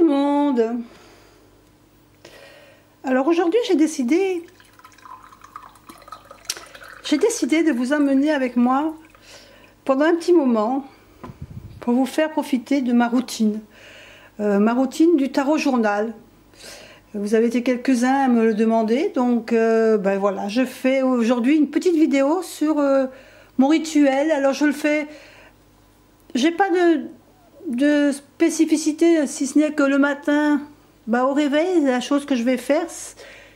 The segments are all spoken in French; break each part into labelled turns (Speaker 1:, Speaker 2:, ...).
Speaker 1: le monde. Alors aujourd'hui j'ai décidé de vous emmener avec moi pendant un petit moment pour vous faire profiter de ma routine du tarot journal. Vous avez été quelques-uns à me le demander, donc ben voilà, je fais aujourd'hui une petite vidéo sur mon rituel. Alors je le fais, j'ai pas de spécificité, si ce n'est que le matin, bah, au réveil, la chose que je vais faire,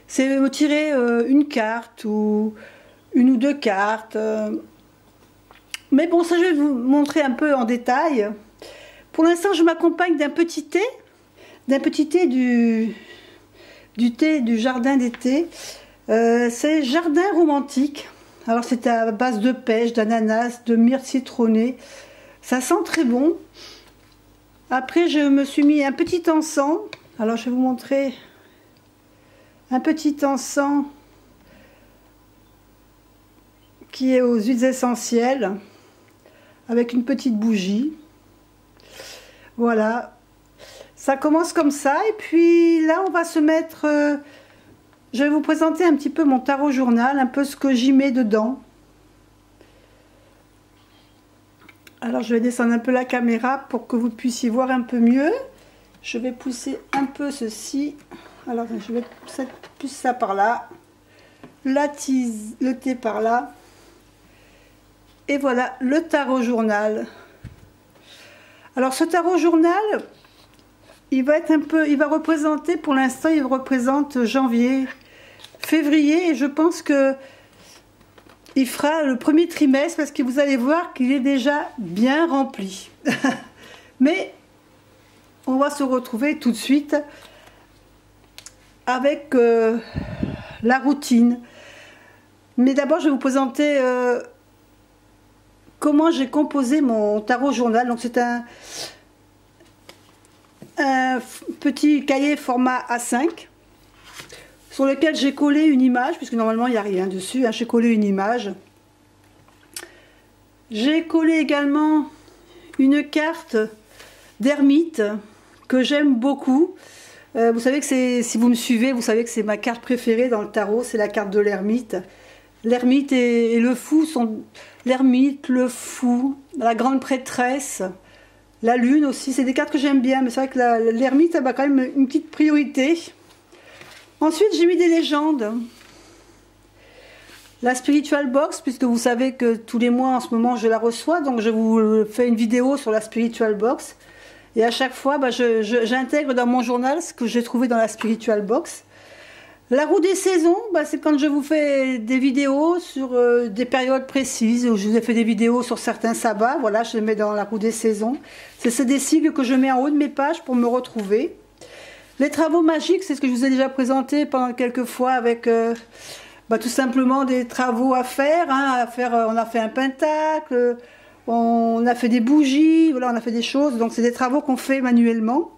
Speaker 1: c'est me tirer une carte ou une ou deux cartes. Mais bon, ça je vais vous montrer un peu en détail. Pour l'instant, je m'accompagne d'un petit thé du thé du jardin d'été. C'est jardin romantique. Alors c'est à base de pêche, d'ananas, de myrte citronnée. Ça sent très bon. Après, je me suis mis un petit encens. Alors je vais vous montrer un petit encens qui est aux huiles essentielles avec une petite bougie. Voilà, ça commence comme ça. Et puis là on va se mettre, je vais vous présenter un petit peu mon tarot journal, un peu ce que j'y mets dedans. Alors je vais descendre un peu la caméra pour que vous puissiez voir un peu mieux. Je vais pousser un peu ceci. Alors je vais pousser ça par là, le thé par là. Et voilà le tarot journal. Alors ce tarot journal, il va représenter, pour l'instant il représente janvier, février, et je pense que il fera le premier trimestre parce que vous allez voir qu'il est déjà bien rempli. Mais on va se retrouver tout de suite avec la routine. Mais d'abord je vais vous présenter comment j'ai composé mon tarot journal. Donc c'est un petit cahier format A5 sur lequel j'ai collé une image, puisque normalement il n'y a rien dessus, hein. J'ai collé une image. J'ai collé également une carte d'ermite que j'aime beaucoup. Vous savez que si vous me suivez, vous savez que c'est ma carte préférée dans le tarot, c'est la carte de l'ermite. L'ermite et le fou sont... L'ermite, le fou, la grande prêtresse, la lune aussi, c'est des cartes que j'aime bien, mais c'est vrai que l'ermite a quand même une petite priorité. Ensuite, j'ai mis des légendes. La Spiritual Box, puisque vous savez que tous les mois en ce moment je la reçois, donc je vous fais une vidéo sur la Spiritual Box. Et à chaque fois, bah, j'intègre dans mon journal ce que j'ai trouvé dans la Spiritual Box. La roue des saisons, bah, c'est quand je vous fais des vidéos sur des périodes précises, où je vous ai fait des vidéos sur certains sabbats, voilà, je les mets dans la roue des saisons. C'est des sigles que je mets en haut de mes pages pour me retrouver. Les travaux magiques, c'est ce que je vous ai déjà présenté pendant quelques fois avec bah, tout simplement des travaux à faire, hein, on a fait un pentacle, on a fait des bougies, voilà, on a fait des choses, donc c'est des travaux qu'on fait manuellement.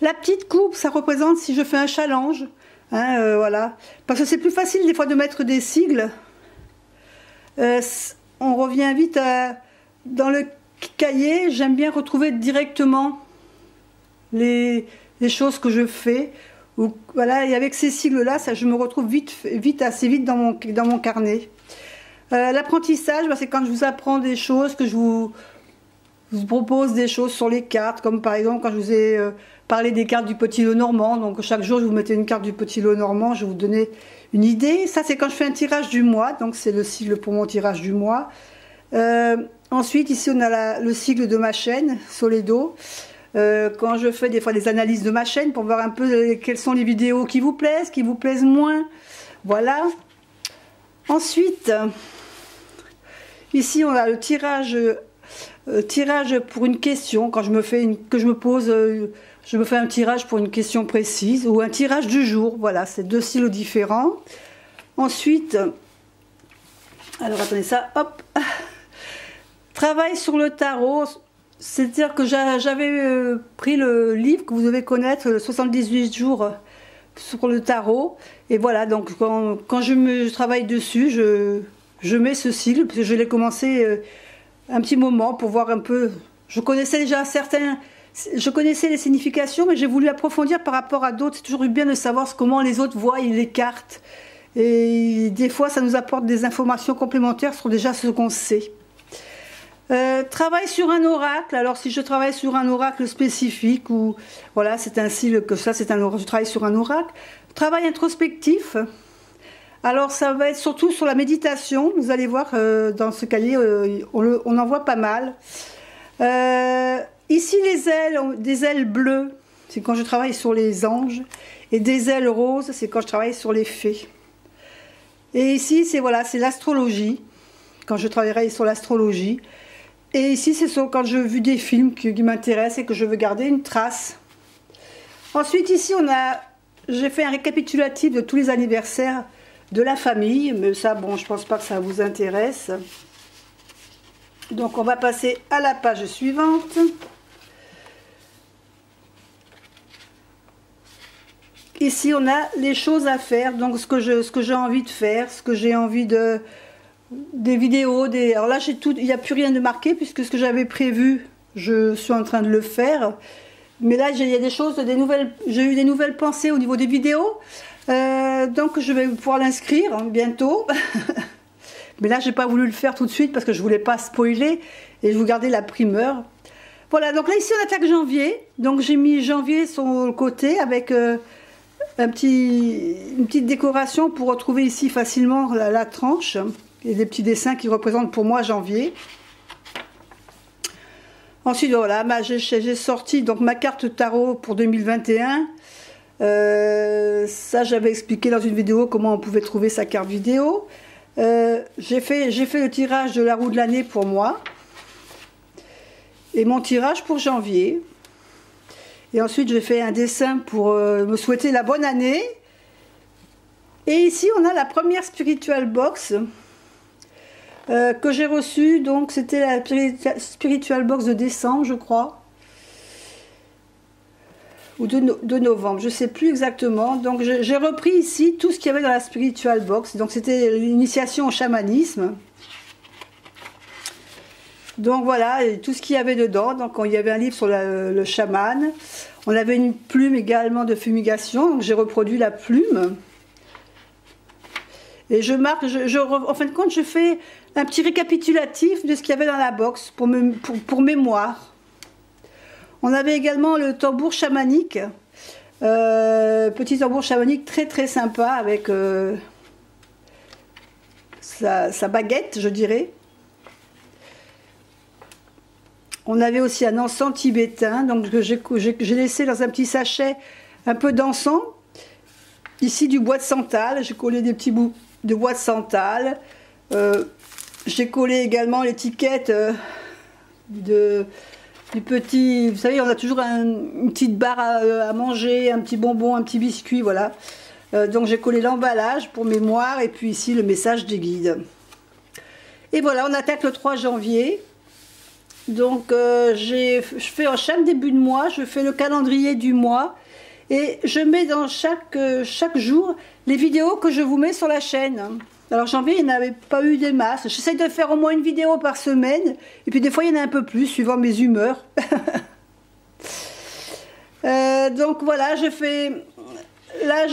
Speaker 1: La petite coupe, ça représente si je fais un challenge, hein, voilà, parce que c'est plus facile des fois de mettre des sigles. On revient vite dans le cahier, j'aime bien retrouver directement les choses que je fais. Ou, voilà, et avec ces sigles-là, je me retrouve assez vite dans mon carnet. L'apprentissage, bah, c'est quand je vous apprends des choses, que je vous propose des choses sur les cartes, comme par exemple quand je vous ai parlé des cartes du Petit Lenormand. Donc chaque jour je vous mettais une carte du Petit Lenormand, je vous donnais une idée. Ça c'est quand je fais un tirage du mois, donc c'est le sigle pour mon tirage du mois. Ensuite ici on a le sigle de ma chaîne, Soledo. Quand je fais des fois des analyses de ma chaîne pour voir un peu quelles sont les vidéos qui vous plaisent moins. Voilà. Ensuite, ici on a le tirage pour une question. Quand je me fais je me fais un tirage pour une question précise ou un tirage du jour. Voilà, c'est deux styles différents. Ensuite, alors attendez ça, hop, travail sur le tarot. C'est-à-dire que j'avais pris le livre que vous devez connaître, le 78 jours sur le tarot. Et voilà, donc quand je travaille dessus, je mets ce sigle, parce que je l'ai commencé un petit moment pour voir un peu. Je connaissais déjà certains je connaissais les significations, mais j'ai voulu approfondir par rapport à d'autres. C'est toujours bien de savoir comment les autres voient les cartes. Et des fois, ça nous apporte des informations complémentaires sur déjà ce qu'on sait. Travail sur un oracle. Alors, si je travaille sur un oracle spécifique, ou voilà, c'est ainsi que ça, c'est un oracle. Je travaille sur un oracle. Travail introspectif. Alors, ça va être surtout sur la méditation. Vous allez voir dans ce cahier, on en voit pas mal. Ici, les ailes, des ailes bleues, c'est quand je travaille sur les anges, et des ailes roses, c'est quand je travaille sur les fées. Et ici, c'est voilà, c'est l'astrologie, quand je travaillerai sur l'astrologie. Et ici, c'est quand j'ai vu des films qui m'intéressent et que je veux garder une trace. Ensuite, ici, j'ai fait un récapitulatif de tous les anniversaires de la famille, mais ça, bon, je pense pas que ça vous intéresse. Donc, on va passer à la page suivante. Ici, on a les choses à faire, donc ce que j'ai envie de faire, ce que j'ai envie de... Des vidéos, alors là, il n'y a plus rien de marqué, puisque ce que j'avais prévu, je suis en train de le faire. Mais là, il y a des choses, j'ai eu des nouvelles pensées au niveau des vidéos. Donc, je vais pouvoir l'inscrire bientôt. Mais là, j'ai pas voulu le faire tout de suite, parce que je voulais pas spoiler, et je vous gardais la primeur. Voilà, donc là, ici, on attaque janvier. Donc, j'ai mis janvier sur le côté, avec... une petite décoration pour retrouver ici facilement la tranche et des petits dessins qui représentent pour moi janvier. Ensuite, voilà, j'ai sorti donc ma carte tarot pour 2021. Ça, j'avais expliqué dans une vidéo comment on pouvait trouver sa carte vidéo. J'ai fait le tirage de la roue de l'année pour moi et mon tirage pour janvier. Et ensuite, j'ai fait un dessin pour me souhaiter la bonne année. Et ici, on a la première Spiritual Box que j'ai reçue. Donc, c'était la Spiritual Box de décembre, je crois. Ou de novembre, je ne sais plus exactement. Donc, j'ai repris ici tout ce qu'il y avait dans la Spiritual Box. Donc, c'était l'initiation au chamanisme. Donc voilà, tout ce qu'il y avait dedans. Donc il y avait un livre sur le chaman. On avait une plume également de fumigation. Donc j'ai reproduit la plume. Et je marque, en fin de compte, je fais un petit récapitulatif de ce qu'il y avait dans la box pour mémoire. On avait également le tambour chamanique. Petit tambour chamanique très très sympa avec sa baguette, je dirais. On avait aussi un encens tibétain, donc j'ai laissé dans un petit sachet un peu d'encens. Ici du bois de santal, j'ai collé des petits bouts de bois de santal. J'ai collé également l'étiquette du petit... Vous savez, on a toujours une petite barre à manger, un petit bonbon, un petit biscuit, voilà. Donc j'ai collé l'emballage pour mémoire et puis ici le message des guides. Et voilà, on attaque le 3 janvier. Donc je fais en chaque début de mois, je fais le calendrier du mois et je mets dans chaque jour les vidéos que je vous mets sur la chaîne. Alors janvier, il n'y en avait pas eu des masses. J'essaie de faire au moins une vidéo par semaine et puis des fois il y en a un peu plus suivant mes humeurs. Donc voilà, j'ai fait la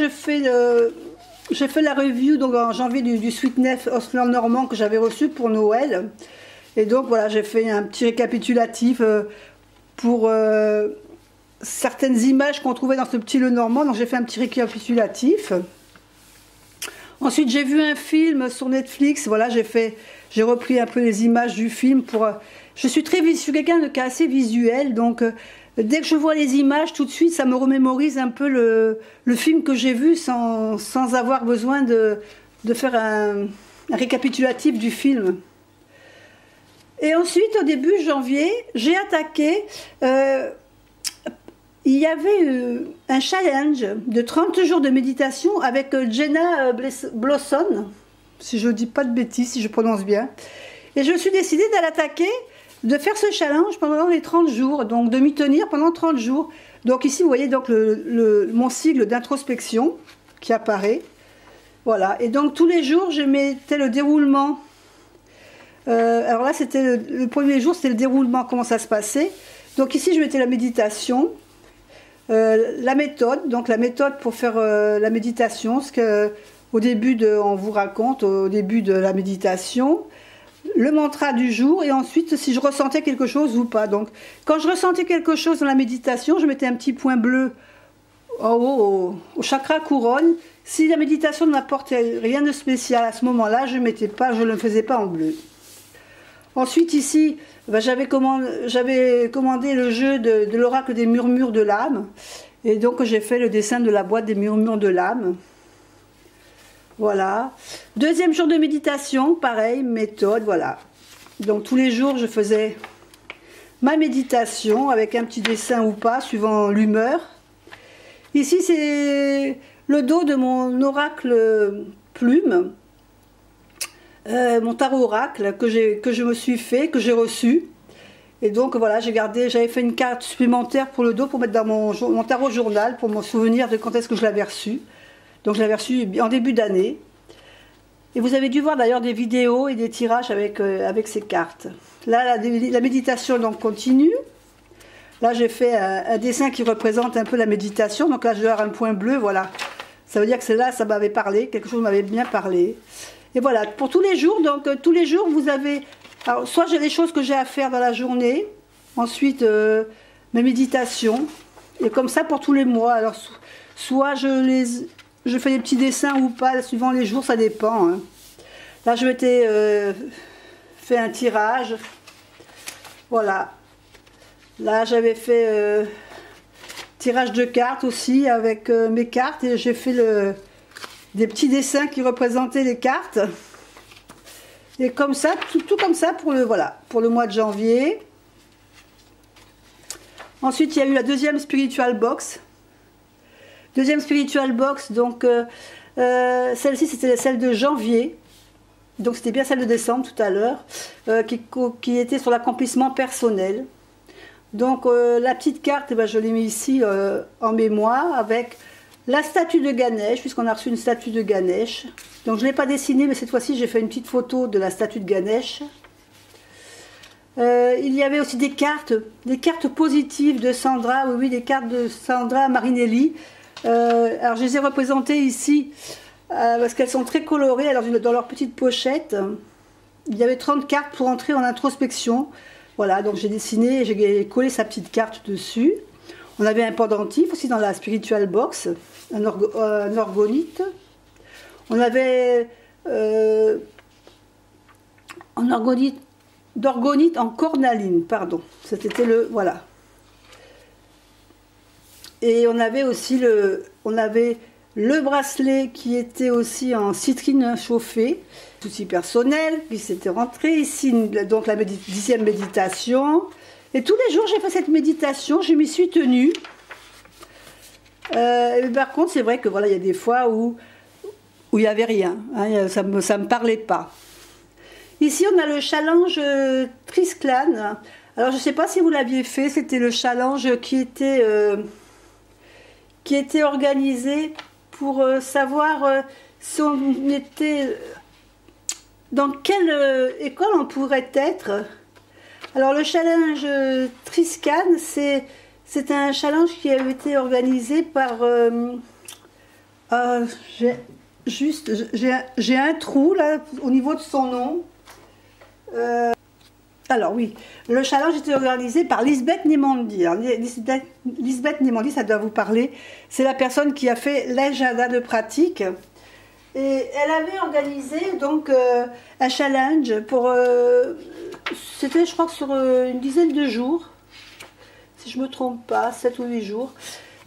Speaker 1: review donc en janvier du Sweetness Osler Normand que j'avais reçu pour Noël. Et donc voilà, j'ai fait un petit récapitulatif pour certaines images qu'on trouvait dans ce petit Le Normand. Donc j'ai fait un petit récapitulatif. Ensuite j'ai vu un film sur Netflix. Voilà, j'ai repris un peu les images du film pour. Je suis quelqu'un qui est assez visuel, donc dès que je vois les images, tout de suite, ça me remémorise un peu le film que j'ai vu sans avoir besoin de faire un récapitulatif du film. Et ensuite, au début janvier, j'ai attaqué, il y avait un challenge de 30 jours de méditation avec Jenna Blossom, si je ne dis pas de bêtises, si je prononce bien. Et je me suis décidée d'aller attaquer, de faire ce challenge pendant les 30 jours, donc de m'y tenir pendant 30 jours. Donc ici, vous voyez donc mon sigle d'introspection qui apparaît. Voilà, et donc tous les jours, je mettais le déroulement. Alors là, c'était le premier jour, c'était le déroulement, comment ça se passait. Donc ici je mettais la méditation, la méthode, donc la méthode pour faire la méditation, ce que au début on vous raconte au début de la méditation, le mantra du jour et ensuite si je ressentais quelque chose ou pas. Donc quand je ressentais quelque chose dans la méditation, je mettais un petit point bleu en haut au chakra couronne. Si la méditation ne m'apportait rien de spécial à ce moment-là, je ne le faisais pas en bleu. Ensuite ici, ben, j'avais commandé le jeu de l'oracle des murmures de l'âme. Et donc j'ai fait le dessin de la boîte des murmures de l'âme. Voilà. Deuxième jour de méditation, pareil, méthode, voilà. Donc tous les jours je faisais ma méditation avec un petit dessin ou pas, suivant l'humeur. Ici c'est le dos de mon oracle plume. Mon tarot oracle que je me suis fait, que j'ai reçu. Et donc voilà, j'avais fait une carte supplémentaire pour le dos pour mettre dans mon tarot journal pour me souvenir de quand est-ce que je l'avais reçu. Donc je l'avais reçu en début d'année. Et vous avez dû voir d'ailleurs des vidéos et des tirages avec ces cartes. Là, la méditation donc continue. Là, j'ai fait un dessin qui représente un peu la méditation. Donc là, je vais avoir un point bleu, voilà. Ça veut dire que c'est là, ça m'avait parlé, quelque chose m'avait bien parlé. Et voilà, pour tous les jours, donc tous les jours, vous avez... Alors, soit j'ai des choses que j'ai à faire dans la journée, ensuite mes méditations, et comme ça pour tous les mois. Alors, soit je fais des petits dessins ou pas, suivant les jours, ça dépend. Hein. Là, je m'étais fait un tirage. Voilà. Là, j'avais fait tirage de cartes aussi avec mes cartes, et j'ai fait des petits dessins qui représentaient les cartes. Et comme ça, tout comme ça pour le mois de janvier. Ensuite, il y a eu la deuxième spiritual box. Deuxième spiritual box, donc celle-ci c'était celle de janvier. Donc c'était bien celle de décembre tout à l'heure, qui était sur l'accomplissement personnel. Donc la petite carte, je l'ai mis ici en mémoire avec la statue de Ganesh, puisqu'on a reçu une statue de Ganesh. Donc je ne l'ai pas dessinée, mais cette fois-ci j'ai fait une petite photo de la statue de Ganesh. Il y avait aussi des cartes positives de Sandra, oui, des cartes de Sandra Marinelli. Alors je les ai représentées ici parce qu'elles sont très colorées. Alors dans leur petite pochette, il y avait 30 cartes pour entrer en introspection. Voilà, donc j'ai dessiné, j'ai collé sa petite carte dessus. On avait un pendentif aussi dans la spiritual box, un orgonite. On avait un d'orgonite en cornaline, pardon. C'était voilà. Et on avait aussi le bracelet qui était aussi en citrine chauffée, souci personnel, qui s'était rentré ici, donc la 10e méditation. Et tous les jours j'ai fait cette méditation, je m'y suis tenue. Par contre c'est vrai que voilà, il y a des fois où il n'y avait rien, hein, ça me parlait pas. Ici on a le challenge Trisclan. Alors je ne sais pas si vous l'aviez fait, c'était le challenge qui était organisé pour savoir si on était dans quelle école on pourrait être. Alors le challenge Triscan, c'est un challenge qui a été organisé par j'ai un trou là au niveau de son nom. Alors oui, le challenge était organisé par Lisbeth Nemandi. Lisbeth Nemandi, ça doit vous parler. C'est la personne qui a fait l'agenda de pratique. Et elle avait organisé donc un challenge pour... c'était je crois sur une dizaine de jours. Si je ne me trompe pas, 7 ou 8 jours.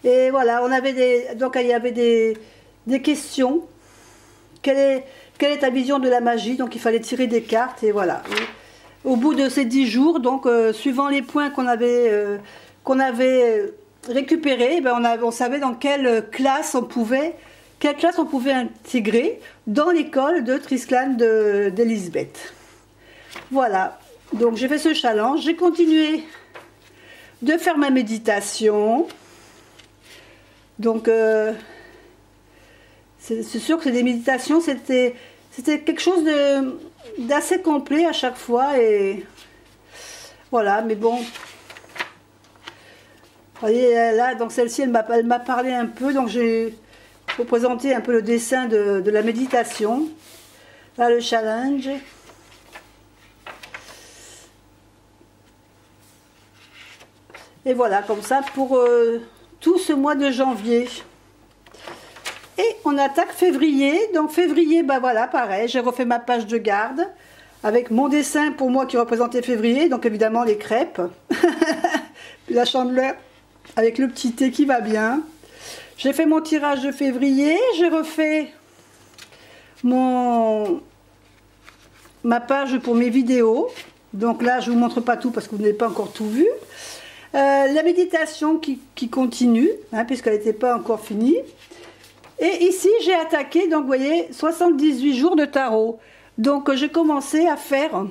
Speaker 1: Et voilà, on avait donc il y avait des questions. Quelle est ta vision de la magie? Donc il fallait tirer des cartes et voilà. Au bout de ces 10 jours, donc suivant les points qu'on avait récupérés, on savait dans quelle classe on pouvait intégrer dans l'école de Trisclan d'Elisabeth. Voilà, donc j'ai fait ce challenge, j'ai continué de faire ma méditation. Donc c'est sûr que des méditations, c'était quelque chose d'assez complet à chaque fois, et voilà, mais bon, Vous voyez, là, donc celle-ci, elle m'a parlé un peu, donc j'ai représenté un peu le dessin de la méditation. Là, le challenge. Et voilà, comme ça, pour tout ce mois de janvier. Et on attaque février. Donc février, bah voilà, pareil, j'ai refait ma page de garde avec mon dessin pour moi qui représentait février. Donc évidemment les crêpes, la chandeleur avec le petit thé qui va bien. J'ai fait mon tirage de février, j'ai refait ma page pour mes vidéos. Donc là, je ne vous montre pas tout parce que vous n'avez pas encore tout vu. La méditation qui continue, hein, puisqu'elle n'était pas encore finie. Et ici, j'ai attaqué, donc vous voyez, 78 jours de tarot. Donc j'ai commencé à faire,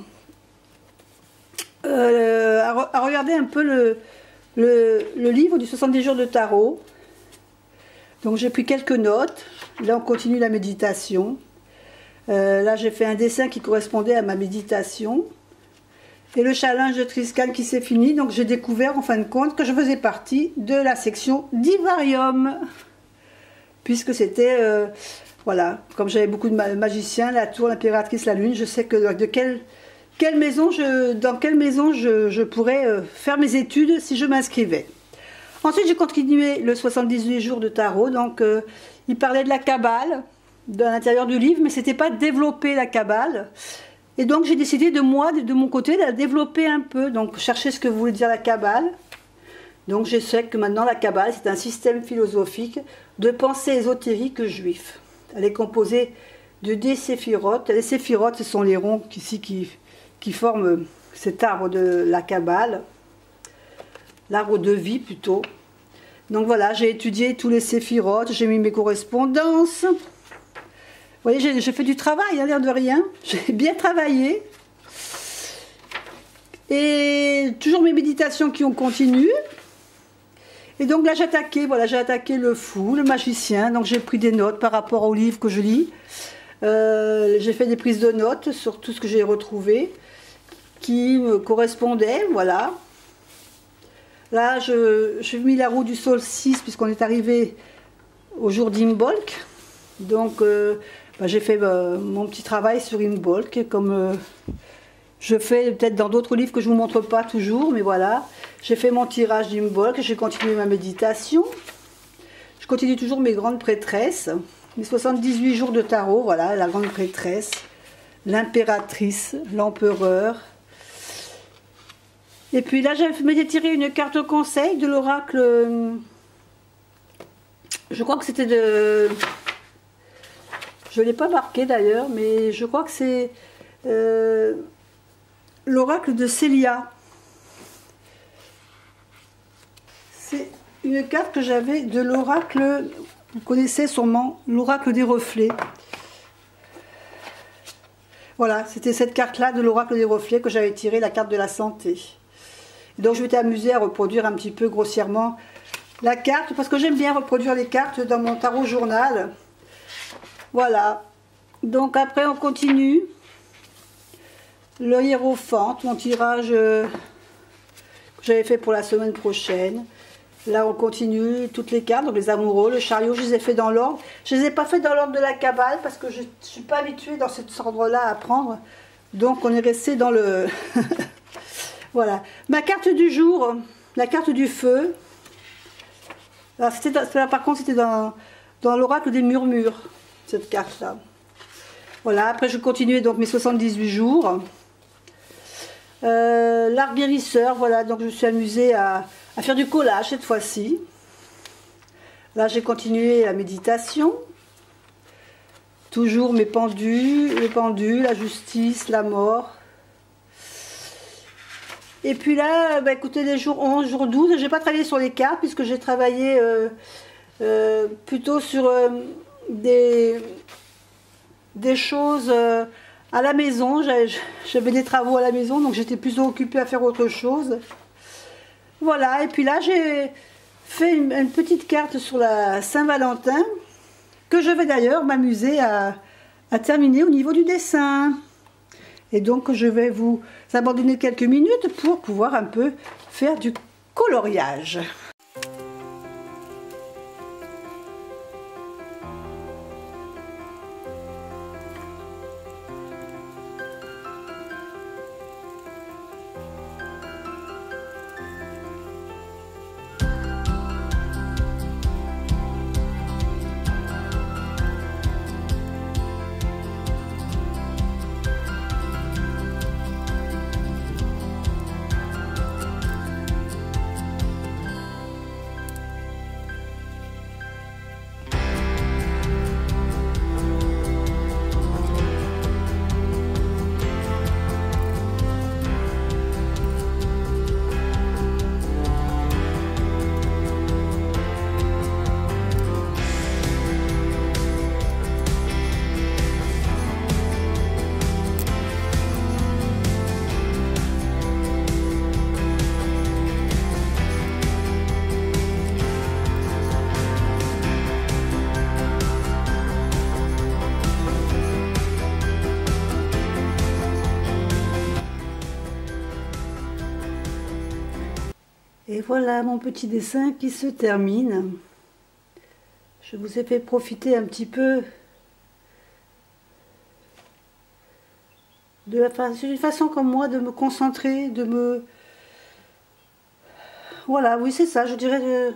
Speaker 1: à regarder un peu le livre du 70 jours de tarot. Donc j'ai pris quelques notes. Là, on continue la méditation. Là, j'ai fait un dessin qui correspondait à ma méditation. Et le challenge de Triscan qui s'est fini. Donc j'ai découvert en fin de compte que je faisais partie de la section d'Ivarium. Puisque c'était, voilà, comme j'avais beaucoup de magiciens, la tour, l'impératrice, la lune, je sais que dans quelle maison je pourrais faire mes études si je m'inscrivais. Ensuite, j'ai continué le 78 jours de tarot. Donc il parlait de la Kabbale, de l'intérieur du livre, mais c'était pas développer la Kabbale. Et donc j'ai décidé de mon côté, de la développer un peu. Donc chercher ce que voulait dire la Kabbale. Donc je sais que maintenant la Kabbale, c'est un système philosophique de pensée ésotérique juif. Elle est composée de 10 séphirotes. Les séphirotes, ce sont les ronds ici qui forment cet arbre de la Kabbale. L'arbre de vie plutôt. Donc voilà, j'ai étudié tous les séphirotes, j'ai mis mes correspondances. Vous voyez, j'ai fait du travail, à l'air de rien. J'ai bien travaillé. Et toujours mes méditations qui ont continué. Et donc là, j'ai attaqué le fou, le magicien. Donc j'ai pris des notes par rapport au livre que je lis. J'ai fait des prises de notes sur tout ce que j'ai retrouvé qui me correspondait, voilà. Là, j'ai mis la roue du solstice puisqu'on est arrivé au jour d'Imbolc. Donc j'ai fait mon petit travail sur Imbolc comme je fais peut-être dans d'autres livres que je ne vous montre pas toujours, mais voilà. J'ai fait mon tirage d'Imbolc, j'ai continué ma méditation. Je continue toujours mes grandes prêtresses. Mes 78 jours de tarot, voilà, la grande prêtresse, l'impératrice, l'empereur. Et puis là, j'ai tiré une carte conseil de l'oracle. Je crois que c'était de... Je ne l'ai pas marqué d'ailleurs, mais je crois que c'est l'oracle de Célia. C'est une carte que j'avais de l'oracle, vous connaissez sûrement, l'oracle des reflets. Voilà, c'était cette carte-là de l'oracle des reflets que j'avais tiré, la carte de la santé. Et donc je m'étais amusée à reproduire un petit peu grossièrement la carte, parce que j'aime bien reproduire les cartes dans mon tarot journal. Voilà, donc après on continue. Le hiérophant, mon tirage que j'avais fait pour la semaine prochaine. Là on continue toutes les cartes, donc les amoureux, le chariot, je les ai fait dans l'ordre. Je ne les ai pas fait dans l'ordre de la Kabbale parce que je ne suis pas habituée dans cet ordre-là à prendre. Donc on est resté dans le... Voilà. Ma carte du jour, la carte du feu. Alors, par contre c'était dans l'oracle des murmures, cette carte-là. Voilà, après je continuais donc mes 78 jours. L'arc guérisseur, voilà, donc je me suis amusée à faire du collage cette fois-ci. Là j'ai continué la méditation. Toujours mes pendus, les pendules, la justice, la mort. Et puis là, bah, écoutez, les jours 11, jour 12, je n'ai pas travaillé sur les cartes puisque j'ai travaillé plutôt sur des choses à la maison. J'avais des travaux à la maison, donc j'étais plutôt occupée à faire autre chose. Voilà, et puis là j'ai fait une petite carte sur la Saint-Valentin que je vais d'ailleurs m'amuser à terminer au niveau du dessin. Et donc je vais vous abandonner quelques minutes pour pouvoir un peu faire du coloriage. Et voilà mon petit dessin qui se termine. Je vous ai fait profiter un petit peu c'est une façon comme moi de me concentrer, de me... Voilà, oui c'est ça, je dirais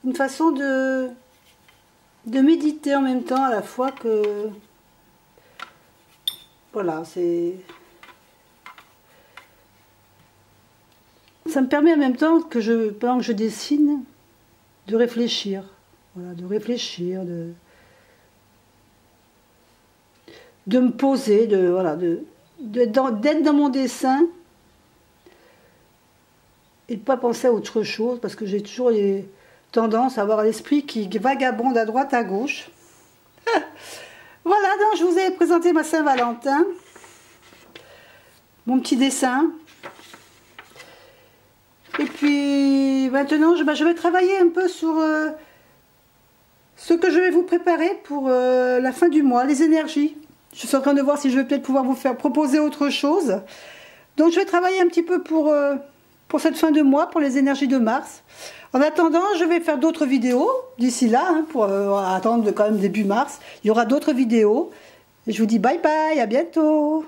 Speaker 1: une façon de méditer en même temps à la fois que... Voilà, c'est... Ça me permet en même temps que pendant que je dessine, de réfléchir. Voilà, de réfléchir, de me poser, d'être dans mon dessin et de ne pas penser à autre chose, parce que j'ai toujours tendance à avoir l'esprit qui vagabonde à droite, à gauche. Voilà, donc je vous ai présenté ma Saint-Valentin, mon petit dessin. Et puis maintenant, je vais travailler un peu sur ce que je vais vous préparer pour la fin du mois, les énergies. Je suis en train de voir si je vais peut-être pouvoir vous faire proposer autre chose. Donc je vais travailler un petit peu pour cette fin de mois, pour les énergies de Mars. En attendant, je vais faire d'autres vidéos d'ici là, hein, pour attendre quand même début mars. Il y aura d'autres vidéos. Et je vous dis bye bye, à bientôt.